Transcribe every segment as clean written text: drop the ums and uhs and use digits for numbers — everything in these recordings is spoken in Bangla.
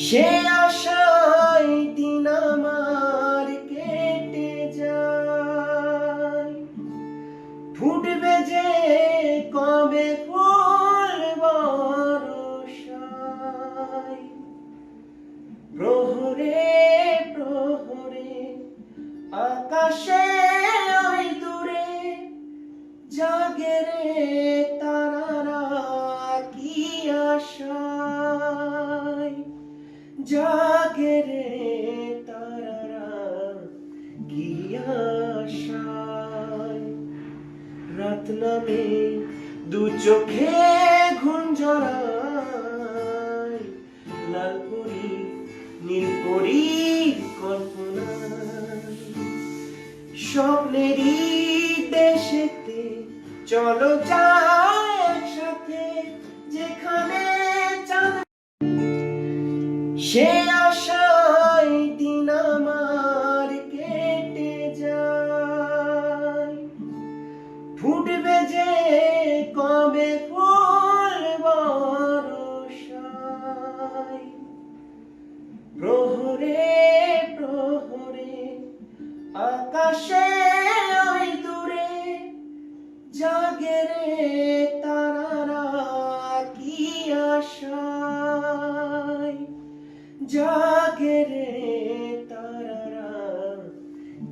সে আশায় দিন আমার কেটে যায়, ফুটবে যে কবে ফুল বরষায়। প্রহরে প্রহরে আকাশে ওই দূরে জাগে রে তারারা কি আশায়, জাগে রে তারারা কি আশায়। রাত নামে দু চোখে ঘুম জড়ায়, লাল পরি নীল পরি কল্পনায়। স্বপ্নেরই দেশেতে চলো যাই একসাথে, যেখানে চাঁদ। সে আশায় দিন আমার কেটে যায়, ফুটবে যে কবে ফুল বরষায়। প্রহরে প্রহরে আকাশে ওই দূরে জাগে রে তারারা কি আশায়, জাগে রে তারারা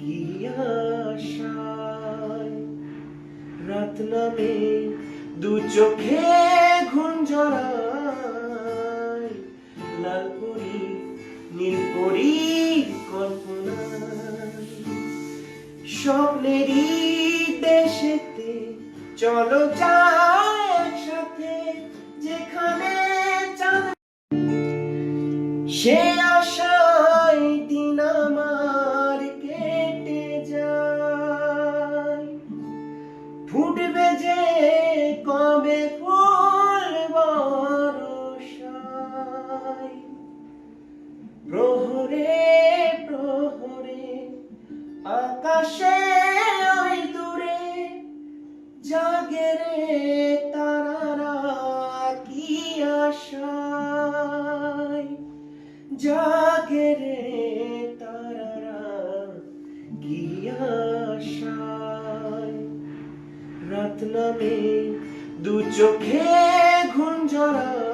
কি আশায়। রাত নামে দু চোখে ঘুম জড়ায়, লাল পরি নীল পরি কল্পনায়। স্বপ্নেরই দেশেতে চলো যাই একসাথে, যেখানে চাঁদ। সে আশায় দিন আমার কেটে যায়, ফুটবে যে কবে ফুল বরষায়। প্রহরে প্রহরে আকাশে ওই দূরে জাগে রে তারারা কি আশায়, জাগে রে তারারা কি আশায়। রাত নামে দু চোখে ঘুম জড়ায়,